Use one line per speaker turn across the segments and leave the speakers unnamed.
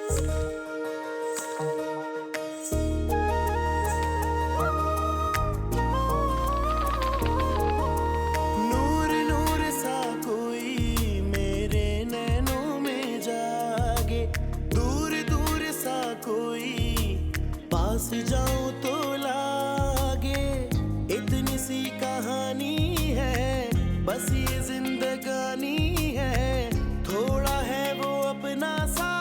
नूर नूर सा कोई मेरे नैनों में जागे, दूर दूर सा कोई पास जाऊं तो लागे। इतनी सी कहानी है, बस ये जिंदगानी है। थोड़ा है वो अपना सा,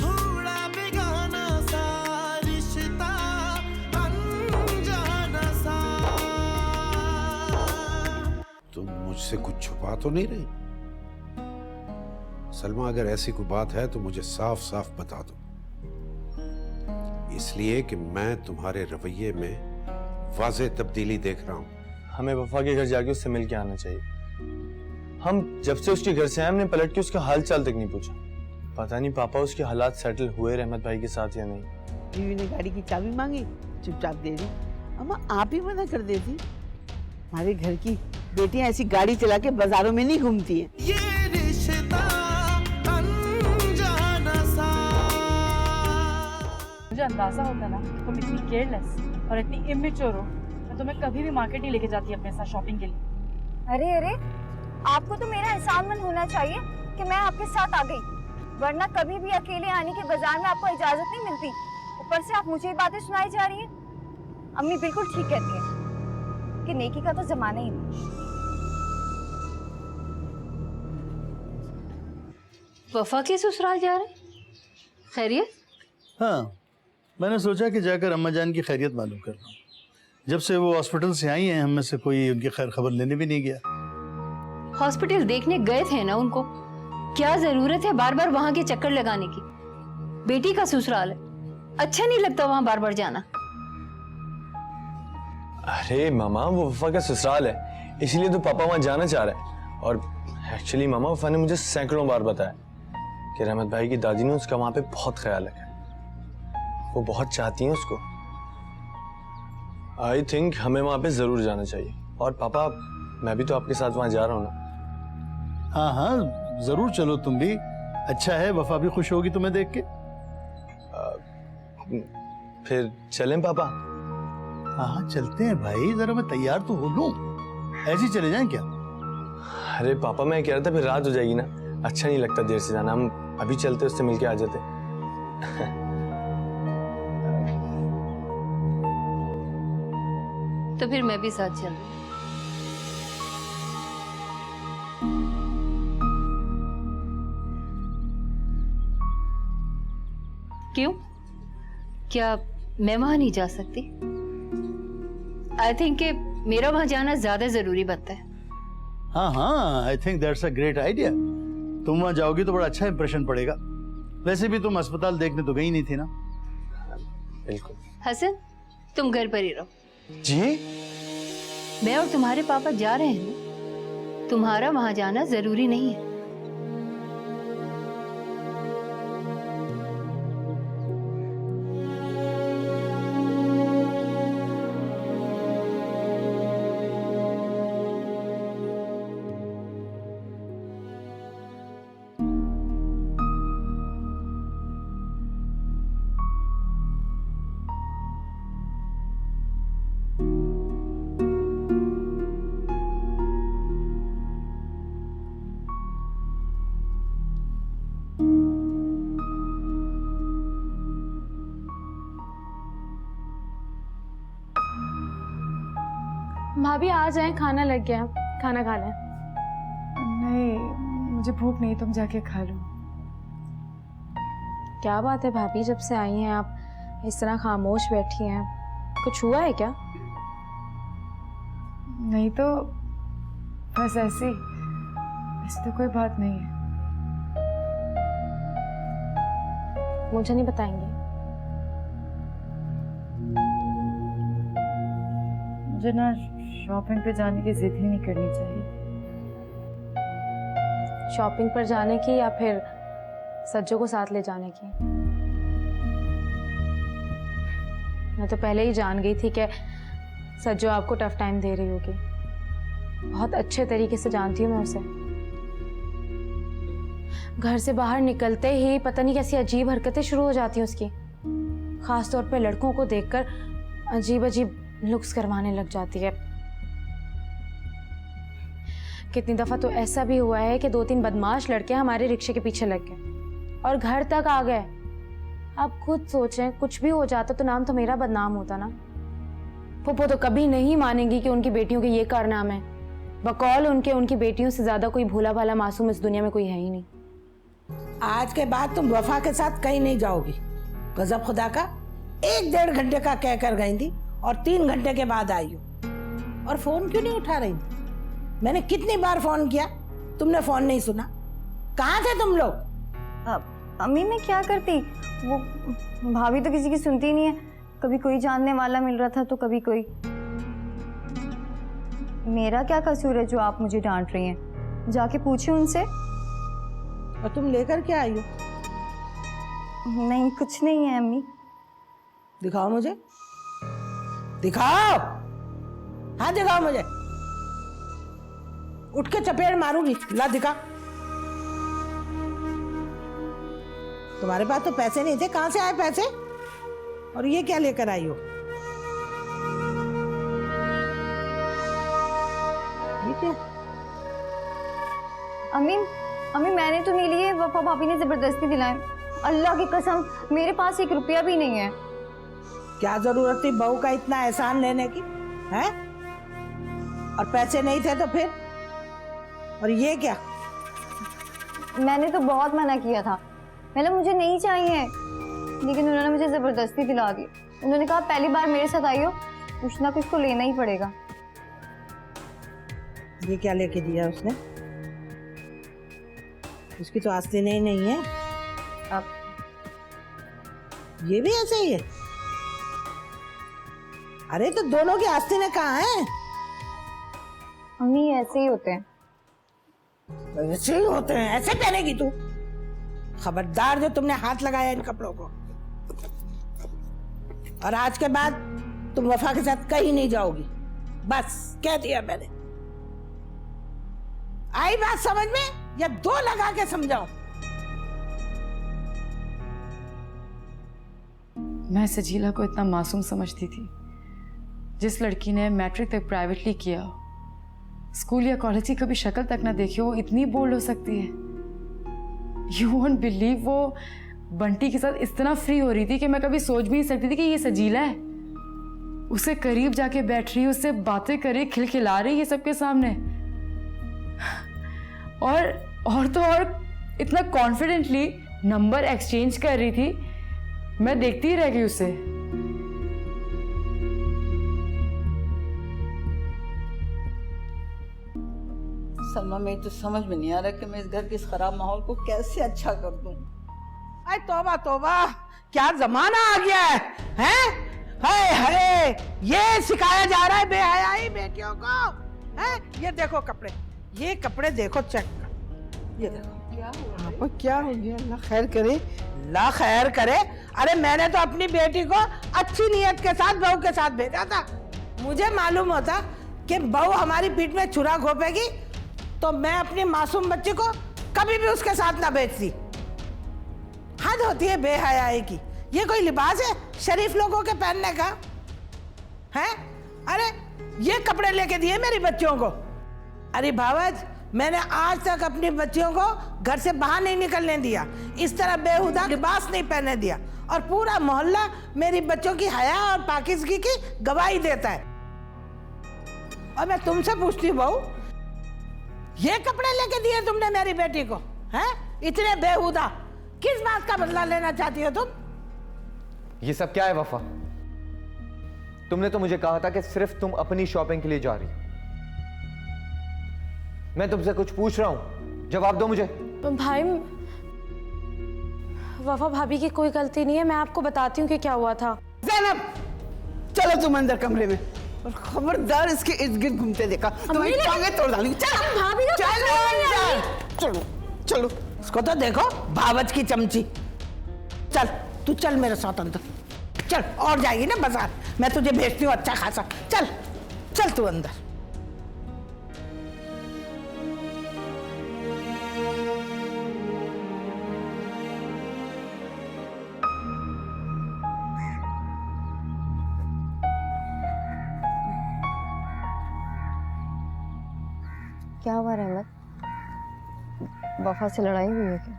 थोड़ा बेगाना सा, रिश्ता अनजाना सा।
तुम मुझसे कुछ छुपा तो नहीं रही? सलमा, अगर ऐसी कोई बात है तो मुझे साफ साफ बता दो, इसलिए कि मैं तुम्हारे रवैये में वाज़ेह तब्दीली देख रहा हूं।
हमें वफा के घर जाके उससे मिल के आना चाहिए। हम जब से उसके घर से आए, हमने पलट के उसका हाल चाल तक नहीं पूछा। पता नहीं पापा उसके हालात सेटल हुए रहमत भाई के साथ या नहीं।
बीवी ने गाड़ी की चाबी मांगी, चुपचाप दे दी। अम्मा आप ही मना कर देती। हमारे घर की बेटियां ऐसी गाड़ी चला के बाजारों में नहीं घूमती हैं।
ये रिश्ता अनजाना सा।
मुझे अंदाजा होता ना कि तुम इतनी केयरलेस और इतनी इमेच्योर हो, मैं तुम्हें कभी भी मार्केट नहीं लेके जाती अपने साथ शॉपिंग के लिए।
अरे अरे, आपको तो मेरा एहसानमंद होना चाहिए कि मैं आपके साथ आ गई, वरना कभी भी अकेले आने के बाजार में आपको इजाजत नहीं मिलती। ऊपर से आप मुझे बातें सुनाई जा रही हैं। अम्मी बिल्कुल ठीक कहती हैं कि नेकी का तो जमाना ही नहीं।
वफा के ससुराल जा रहे? खैरियत?
हाँ, मैंने सोचा कि जाकर अम्मा जान की खैरियत मालूम कर लूँ। जब से वो हॉस्पिटल से आई हैं, हम में से कोई उनकी खैर खबर लेने भी नहीं गया।
हॉस्पिटल देखने गए थे ना उनको, क्या जरूरत है बार बार वहां के चक्कर लगाने की? बेटी का ससुराल है, अच्छा नहीं लगता वहां बार बार जाना।
अरे मामा, वो वफा का ससुराल है, इसलिए तो पापा वहां जाना चाह रहे हैं। और एक्चुअली मामा, वफा ने मुझे सैकड़ों बार बताया कि रहमत भाई की दादी ने उसका वहां पे बहुत ख्याल रखा है। वो बहुत चाहती हैं उसको। आई थिंक हमें वहां पे जरूर जाना चाहिए। और पापा, मैं भी तो आपके साथ वहां जा रहा हूँ ना।
हाँ हाँ, जरूर चलो तुम भी। अच्छा है, वफा भी खुश होगी तुम्हें देख के।
फिर चलें पापा?
हाँ हाँ, चलते हैं भाई, जरा मैं तैयार तो हो लूं। ऐसे ही चले जाएं क्या?
अरे पापा, मैं कह रहा था फिर रात हो जाएगी ना, अच्छा नहीं लगता देर से जाना। हम अभी चलते, उससे मिलके आ जाते।
तो फिर मैं भी साथ चल रही। क्यों? क्या मैं वहां नहीं जा सकती? आई थिंक कि मेरा वहां जाना ज्यादा जरूरी बनता है।
हाँ हाँ, I think that's a great idea. तुम वहां जाओगी तो बड़ा अच्छा इंप्रेशन पड़ेगा। वैसे भी तुम अस्पताल देखने तो गई नहीं थी ना।
बिल्कुल।
हसन, तुम घर पर ही रहो।
जी?
मैं और तुम्हारे पापा जा रहे हैं, तुम्हारा वहां जाना जरूरी नहीं है।
भाभी आ जाएं, खाना लग गया, खाना खा लें।
नहीं, मुझे भूख नहीं, तुम जाके खा लो।
क्या बात है भाभी, जब से आई हैं आप इस तरह खामोश बैठी हैं, कुछ हुआ है क्या?
नहीं तो बस ऐसे तो कोई बात नहीं है।
मुझे नहीं बताएंगे?
मुझे ना शॉपिंग पे जाने की जिद ही नहीं करनी चाहिए।
शॉपिंग पर जाने की या फिर सज्जो को साथ ले जाने की? मैं तो पहले ही जान गई थी कि सज्जो आपको टफ टाइम दे रही होगी। बहुत अच्छे तरीके से जानती हूँ मैं उसे। घर से बाहर निकलते ही पता नहीं कैसी अजीब हरकतें शुरू हो जाती हैं उसकी। खास तौर पे लड़कों को देखकर अजीब अजीब लुक्स करवाने लग जाती है। कितनी दफा तो ऐसा भी हुआ है कि 2-3 बदमाश लड़के हमारे रिक्शे के पीछे लग गए और घर तक आ गए। आप खुद सोचें, कुछ भी हो जाता तो नाम तो मेरा बदनाम होता ना। फूफो तो कभी नहीं मानेंगी कि उनकी बेटियों के ये कारनामे हैं। बकौल उनकी बेटियों से ज्यादा कोई भोला भाला मासूम इस दुनिया में कोई है ही नहीं।
आज के बाद तुम वफा के साथ कहीं नहीं जाओगी। गजब खुदा का, 1-1.5 घंटे का कह कर गई थी और 3 घंटे के बाद आई हो। और फोन क्यों नहीं उठा रही थी? मैंने कितनी बार फोन किया, तुमने फोन नहीं सुना। कहाँ थे तुम लोग?
अम्मी मैं क्या करती, वो भाभी तो किसी की सुनती नहीं है। कभी कोई जानने वाला मिल रहा था तो कभी कोई। मेरा क्या कसूर है जो आप मुझे डांट रही हैं? जाके पूछिए उनसे।
और तुम लेकर क्या आई हो?
नहीं कुछ नहीं है अम्मी।
दिखाओ मुझे, दिखाओ। हाँ दिखाओ मुझे, उठ के चपेट मारूंगी। ला दिखा। तुम्हारे पास तो पैसे नहीं थे, कहां से आए पैसे? और ये क्या लेकर आई हो? ये क्या?
अम्मी मैंने तो नहीं लिए, वफा भाभी ने जबरदस्ती दिलाए। अल्लाह की कसम मेरे पास 1 रुपया भी नहीं है।
क्या जरूरत थी बहू का इतना एहसान लेने की, हैं? और पैसे नहीं थे तो फिर? और ये क्या?
मैंने तो बहुत मना किया था, मतलब मुझे नहीं चाहिए, लेकिन उन्होंने मुझे जबरदस्ती दिला दी। उन्होंने कहा पहली बार मेरे साथ आई हो, कुछ ना कुछ तो लेना ही पड़ेगा।
ये क्या लेके दिया उसने? उसकी तो आस्तीन नहीं है। अब ये भी ऐसे ही है? अरे तो दोनों की आस्तीनें कहाँ हैं?
अम्मी ऐसे ही होते हैं।
ऐसे ही होते हैं? ऐसे पहनेगी तू? खबरदार जो तुमने हाथ लगाया इन कपड़ों को। और आज के बाद तुम वफा के साथ कहीं नहीं जाओगी, बस कह दिया मैंने। आई बात समझ में या 2 लगा के समझाऊं?
मैं सजीला को इतना मासूम समझती थी। जिस लड़की ने मैट्रिक तक प्राइवेटली किया हो, स्कूल या कॉलेज की कभी शक्ल तक ना देखी हो, इतनी बोल्ड हो सकती है। यू वोंट बिलीव, वो बंटी के साथ इस तरह फ्री हो रही थी कि मैं कभी सोच भी नहीं सकती थी कि ये सजीला है। उसे करीब जाके बैठ रही, उससे बातें कर रही, खिलखिला रही है सबके सामने। और तो और इतना कॉन्फिडेंटली नंबर एक्सचेंज कर रही थी, मैं देखती ही रह गई उसे।
सलमा मेरी तो समझ में नहीं आ रहा कि मैं इस घर के इस खराब माहौल को कैसे अच्छा कर दूं। अरे तौबा तौबा, क्या जमाना आ गया है, हैं? हाय हाय, ये सिखाया जा रहा है बेहयाई बेटियों को, हैं? ये देखो कपड़े, ये कपड़े देखो, चेक कर, ये देखो। क्या हुआ? आपको क्या हो गया? अल्लाह खैर करे, अल्लाह खैर करे। अरे मैंने तो अपनी बेटी को अच्छी नीयत के साथ बहू के साथ भेजा था। मुझे मालूम होता कि बहू हमारी पीठ में छुरा घोपेगी तो मैं अपनी मासूम बच्ची को कभी भी उसके साथ ना भेजती। हद होती है बेहयाई की। ये कोई लिबास है शरीफ लोगों के पहनने का, है? अरे ये कपड़े लेके दिए मेरी बच्चियों को। अरे भावज, मैंने आज तक अपनी बच्चियों को घर से बाहर नहीं निकलने दिया, इस तरह बेहुदा लिबास नहीं पहनने दिया, और पूरा मोहल्ला मेरी बच्चों की हया और पाकिज़गी की गवाही देता है। और मैं तुमसे पूछती हूँ बहू, ये कपड़े लेके दिए तुमने मेरी बेटी को, हैं? इतने बेहुदा, किस बात का बदला लेना चाहती हो तुम?
ये सब क्या है वफा? तुमने तो मुझे कहा था कि सिर्फ तुम अपनी शॉपिंग के लिए जा रही हो। मैं तुमसे कुछ पूछ रहा हूं, जवाब दो मुझे।
भाई, वफा भाभी की कोई गलती नहीं है, मैं आपको बताती हूँ कि क्या हुआ था।
ज़ैनब, चलो तुम अंदर कमरे में, और खबरदार इसके इर्द गिर्द घूमते देखा, तुम्हारी टांगें तोड़ डालूंगी। चलो भाभी, चलो चलो, इसको तो देखो, भावच की चमची। चल तू चल मेरे साथ अंदर, चल, और जाएगी ना बाजार, मैं तुझे भेजती हूँ अच्छा खासा। चल चल तू अंदर।
क्या हुआ रहमत? वफा से लड़ाई हुई है क्या?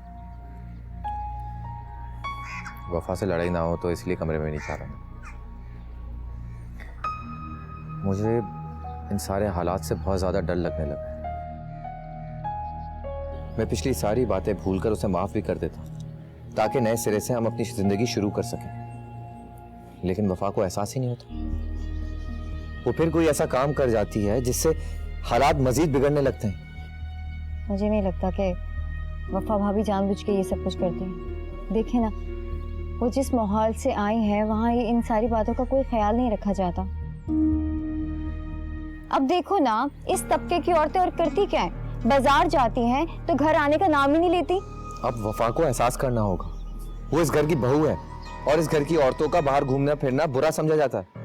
वफा से लड़ाई ना हो तो इसलिए कमरे में नहीं चाह रहा। मुझे इन सारे हालात से बहुत ज्यादा डर लगने लगा। मैं पिछली सारी बातें भूलकर उसे माफ भी कर देता ताकि नए सिरे से हम अपनी जिंदगी शुरू कर सकें, लेकिन वफा को एहसास ही नहीं होता। वो फिर कोई ऐसा काम कर जाती है जिससे हालात मजीद बिगड़ने लगते हैं।
मुझे नहीं लगता कि वफा भाभी जानबूझ के ये सब कुछ करती हैं। देखिए ना, वो जिस माहौल से आई है वहाँ ये इन सारी बातों का कोई ख्याल नहीं रखा जाता। अब देखो ना, इस तबके की औरतें और करती क्या है, बाजार जाती हैं तो घर आने का नाम ही नहीं लेती।
अब वफा को एहसास करना होगा, वो इस घर की बहू है और इस घर की औरतों का बाहर घूमना फिरना बुरा समझा जाता है।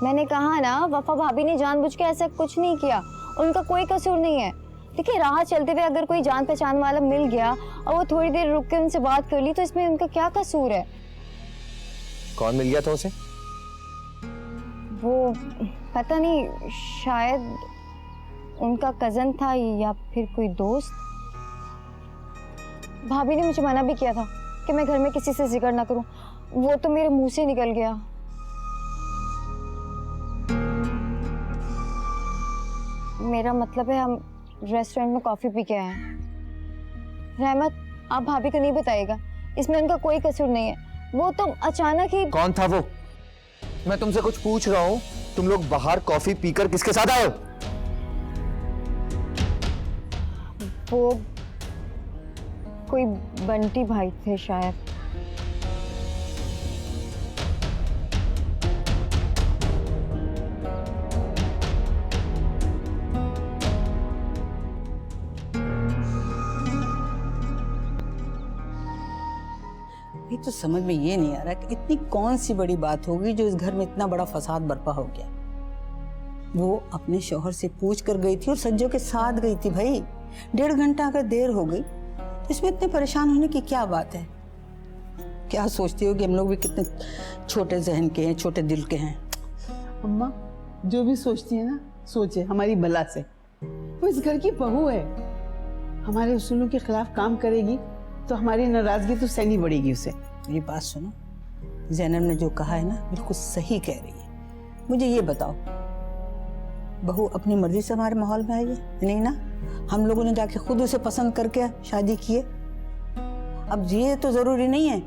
मैंने कहा ना, वफा भाभी ने जानबूझ के ऐसा कुछ नहीं किया, उनका कोई कसूर नहीं है। देखिए, राह चलते हुए अगर कोई जान पहचान वाला मिल गया और वो थोड़ी देर रुक के उनसे बात कर ली तो इसमें उनका क्या कसूर है?
कौन मिल गया था उसे?
वो पता नहीं, शायद उनका कजन था या फिर कोई दोस्त। भाभी ने मुझे मना भी किया था कि मैं घर में किसी से जिक्र ना करूं, वो तो मेरे मुंह से निकल गया। मेरा मतलब है, हम रेस्टोरेंट में कॉफी पी के आए हैं। रहमत, आप भाभी को नहीं बताइएगा, इसमें उनका कोई कसूर नहीं है। वो तो अचानक ही।
कौन था वो? मैं तुमसे कुछ पूछ रहा हूँ, तुम लोग बाहर कॉफी पीकर किसके साथ आए हो?
वो कोई बंटी भाई थे शायद।
ये तो समझ में ये नहीं आ रहा कि इतनी कौन सी बड़ी बात होगी जो इस घर में इतना बड़ा फसाद बर्पा हो गया। वो अपने शौहर से पूछ कर गई थी और संजू के साथ गई थी। भाई 1.5 घंटा अगर देर हो गई तो इसमें इतने परेशान होने की क्या बात है? क्या सोचती हो कि हम लोग भी कितने छोटे जहन के हैं, छोटे दिल के हैं।
अम्मा जो भी सोचती है ना, सोचे हमारी भला से। वो इस घर की बहू है, हमारे उसूलों के खिलाफ काम करेगी तो हमारी नाराजगी तो सहनी पड़ेगी उसे।
मेरी बात सुनो, ज़ैनब ने जो कहा है ना बिल्कुल सही कह रही है। मुझे ये बताओ, बहू अपनी मर्जी से हमारे माहौल में आई है? नहीं ना, हम लोगों ने जाके खुद उसे पसंद करके शादी की है। अब ये तो जरूरी नहीं है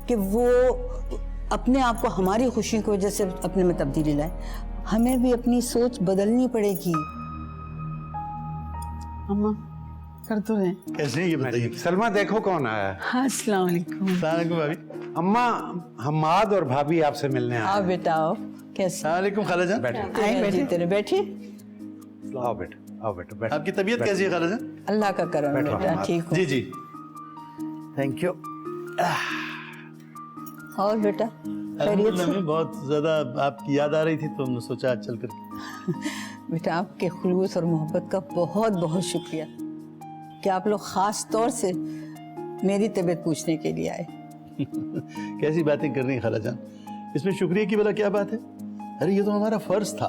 कि वो अपने आप को हमारी खुशी की वजह से अपने में तब्दीली लाए। हमें भी अपनी सोच बदलनी पड़ेगी।
अम्मा कर तो रहे।
कैसे ये बताइए?
सलमा देखो कौन आया है।
हाँ, अस्सलाम वालेकुम।
वालेकुम भाभी।
अम्मा, हम्माद और भाभी आपसे मिलने आए।
आओ बेटा आओ। कैसे?
वालेकुम खालाजान।
बैठे।
बैठे तेरे बैठे।
आओ बेटा, आओ बेटा, बैठो।
आपकी तबीयत कैसी है खालाजान?
अल्लाह का करम है बेटा, ठीक हो?
जी जी, थैंक यू।
और बेटा खैरियत से?
हमें बहुत ज्यादा आपकी याद आ रही थी तो हमने सोचा चल कर।
बेटा आपके खुलूस और मोहब्बत का बहुत बहुत शुक्रिया कि आप लोग खास तौर से मेरी तबीयत पूछने के लिए आए।
कैसी बातें कर रही हैं खालाजान, इसमें शुक्रिया की भला क्या बात है? अरे ये तो हमारा फर्ज था।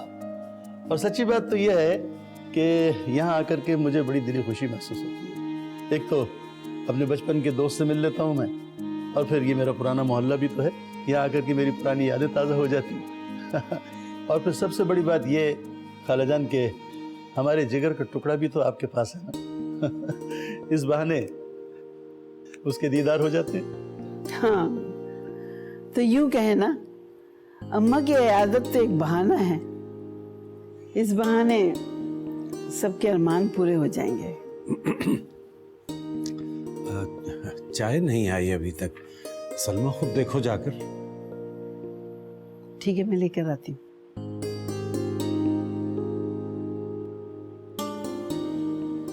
और सच्ची बात तो यह है कि यहाँ आकर के मुझे बड़ी दिली खुशी महसूस होती है। एक तो अपने बचपन के दोस्त से मिल लेता हूँ मैं, और फिर ये मेरा पुराना मोहल्ला भी तो है, यहाँ आकर के मेरी पुरानी यादें ताज़ा हो जाती हैं। और फिर सबसे बड़ी बात ये खालाजान के हमारे जिगर का टुकड़ा भी तो आपके पास है ना। इस बहाने उसके दीदार हो जाते हैं।
हाँ, तो यूं कहे ना, अम्मा की आदत तो एक बहाना है। इस बहाने सबके अरमान पूरे हो जाएंगे।
चाय नहीं आई अभी तक। सलमा खुद देखो जाकर।
ठीक है, मैं लेकर आती हूँ।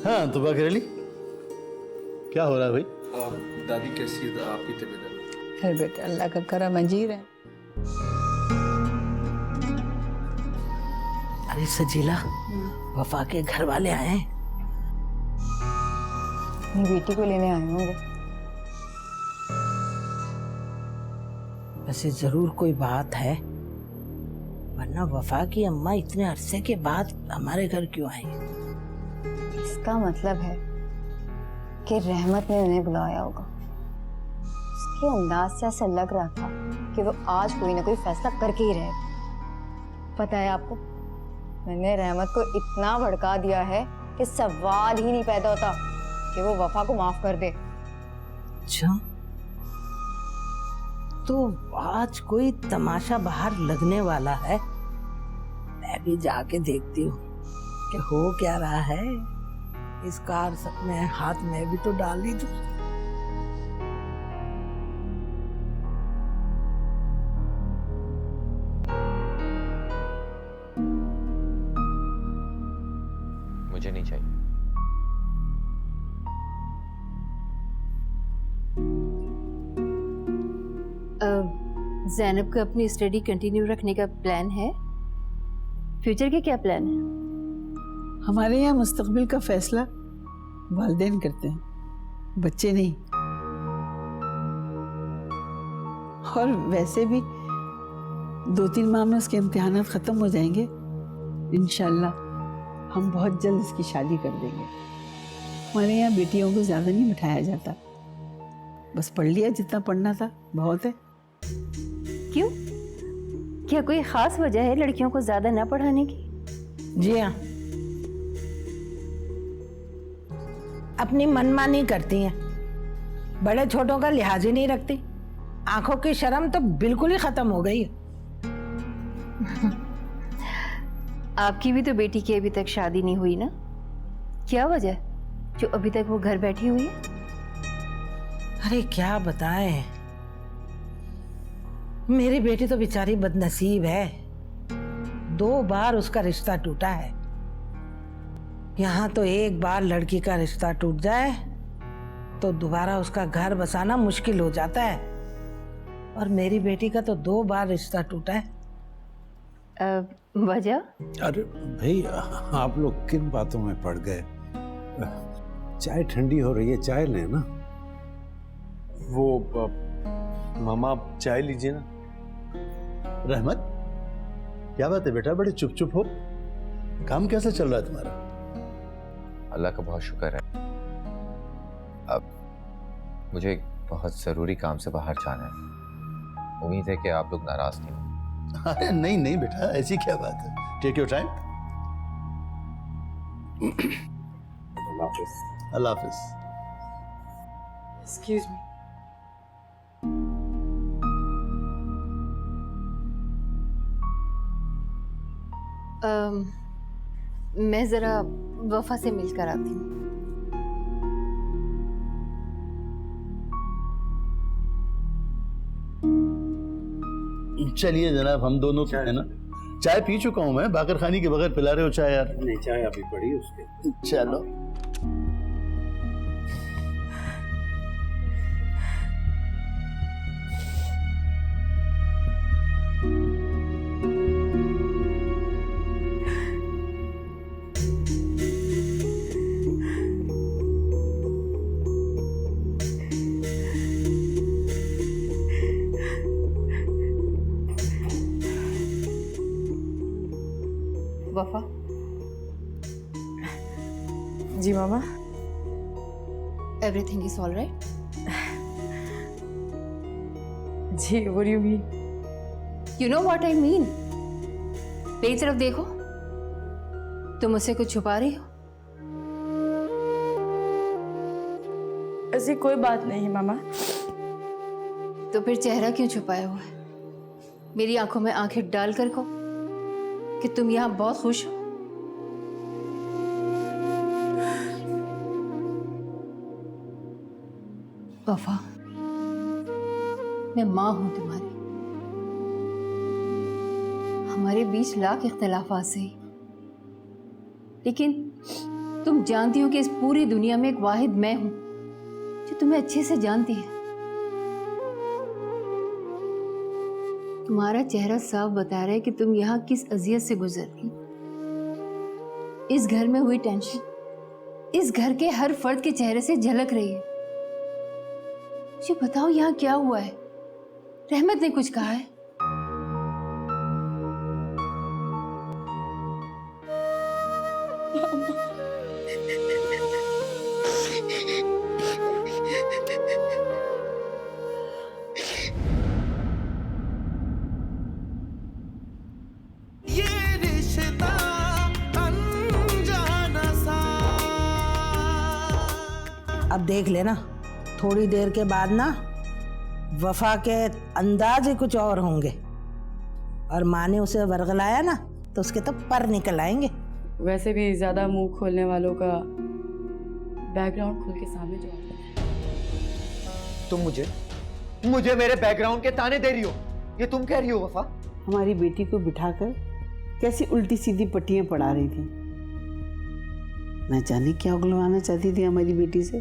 हाँ तो बकरेली, क्या हो रहा है भाई?
दादी कैसी है आपकी तबीयत?
अरे बेटा अल्लाह का करम मंजीर है। अरे सजीला, वफा के घर वाले आए हैं।
मेरी बेटी को लेने आए होंगे।
वैसे जरूर कोई बात है, वरना वफा की अम्मा इतने अरसे के बाद हमारे घर क्यों आई?
इसका मतलब है कि रहमत ने उन्हें बुलाया होगा। उसके अंदाज से ऐसा लग रहा था कि वो आज कोई ना कोई फैसला करके ही रहेगा। पता है आपको, मैंने रहमत को इतना भड़का दिया है कि सवाल ही नहीं पैदा होता कि वो वफा को माफ कर दे।
अच्छा, तो आज कोई तमाशा बाहर लगने वाला है। मैं भी जाके देखती हूँ कि हो क्या रहा है। इस कार में हाथ में भी तो डाल ही दूँ।
मुझे नहीं चाहिए।
ज़ैनब को अपनी स्टडी कंटिन्यू रखने का प्लान है? फ्यूचर के क्या प्लान है?
हमारे यहाँ मुस्तकबिल का फैसला वालिदैन करते हैं, बच्चे नहीं। और वैसे भी 2-3 माह में उसके इम्तिहानात ख़त्म हो जाएंगे। इंशाल्लाह हम बहुत जल्द इसकी शादी कर देंगे। हमारे यहाँ बेटियों को ज़्यादा नहीं बिठाया जाता, बस पढ़ लिया जितना पढ़ना था बहुत है।
क्यों? क्या कोई खास वजह है लड़कियों को ज्यादा ना पढ़ाने की?
जी हाँ, अपनी मनमानी करती हैं, बड़े छोटों का लिहाज ही नहीं रखती। आंखों की शर्म तो बिल्कुल ही खत्म हो गई है।
आपकी भी तो बेटी की अभी तक शादी नहीं हुई ना? क्या वजह जो अभी तक वो घर बैठी हुई है?
अरे क्या बताएं, मेरी बेटी तो बेचारी बदनसीब है। 2 बार उसका रिश्ता टूटा है। यहाँ तो एक बार लड़की का रिश्ता टूट जाए तो दोबारा उसका घर बसाना मुश्किल हो जाता है, और मेरी बेटी का तो 2 बार रिश्ता टूटा है।
वजह?
अरे भाई, आप लोग किन बातों में पड़ गए? चाय ठंडी हो रही है, चाय लें ना।
वो मामा आप चाय लीजिए ना।
रहमत, क्या बात है बेटा, बड़े चुप चुप हो। काम कैसा चल रहा है तुम्हारा?
अल्लाह का बहुत शुक्र है। अब मुझे एक बहुत ज़रूरी काम से बाहर जाना है। उम्मीद है कि आप लोग नाराज नहीं हो।
अरे नहीं नहीं बेटा, ऐसी क्या बात है। Take your time.
अल्लाह हाफिज़।
अल्लाह हाफिज़।
Excuse me.
मैं जरा वफा से मिलकर आती हूँ।
चलिए जनाब, हम दोनों तो है ना। चाय पी चुका हूं मैं, बाकर खानी के बगैर पिला रहे हो चाय यार?
नहीं, चाय अभी पड़ी उसके।
चलो।
वफा,
जी मामा।
Everything is all right?
जी, what do you mean?
You know what I mean. मेरी तरफ देखो, तुम मुझसे कुछ छुपा रही हो?
ऐसी कोई बात नहीं है मामा।
तो फिर चेहरा क्यों छुपाया हुआ है? मेरी आंखों में आंखें डाल कर कहो कि तुम यहाँ बहुत खुश हो। वफा, मैं माँ हूं तुम्हारी। हमारे बीच लाख इख्तिलाफात से ही, लेकिन तुम जानती हो कि इस पूरी दुनिया में एक वाहिद मैं हूं जो तुम्हें अच्छे से जानती है। तुम्हारा चेहरा साफ बता रहा है कि तुम यहाँ किस अजियत से गुजर रही हो। इस घर में हुई टेंशन इस घर के हर फर्द के चेहरे से झलक रही है। मुझे बताओ यहाँ क्या हुआ है? रहमत ने कुछ कहा है?
देख लेना, थोड़ी देर के बाद ना वफा के अंदाज ही कुछ और होंगे, और माँ ने उसे वर्गलाया ना तो उसके तो पर निकल आएंगे।
वैसे भी ज्यादा मुंह खोलने वालों का बैकग्राउंड खुल के सामने जो आता है।
तुम मुझे मेरे बैकग्राउंड के ताने दे रही हो, ये तुम कह रही हो वफा?
हमारी बेटी को बिठाकर कैसी उल्टी सीधी पट्टियां पढ़ा रही थी, न जाने क्या उगलवाना चाहती थी हमारी बेटी से।